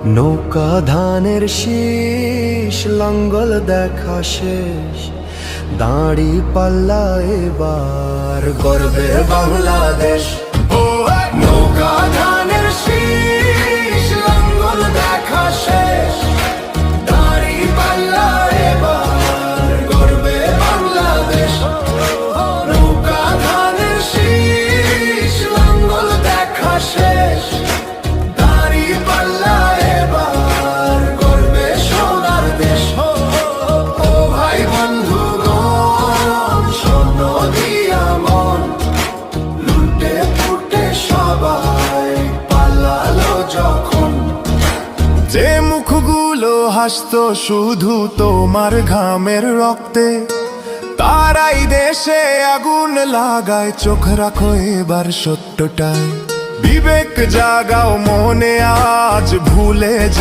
নৌকা ধানের শীষ, লাঙ্গল দেখা শেষ, দাঁড়ি পাল্লা এবার গর্বে বাংলাদেশ। নৌকা ধানের শীষ, লাঙ্গল দেখা শেষ, দাঁড়ি পাল্লা এবার গর্বে বাংলাদেশ। নৌকা ধানের শীষ, লাঙ্গল দেখা শেষ, দাঁড়ি পাল্লা এবার গর্বে সোনার দেশ। ও ভাই বন্ধুগণ, স্বর্ণ দিয়া মন লুটে ফুটে সবাই পালালো যখন। যে মুখগুলো হাসতো শুধু তোমার ঘামের রক্তে, তারাই দেশে আগুন লাগায়। চোখ রাখো এবার সত্যটায়, বিবেক জাগাও মনে, আজ ভুলে যে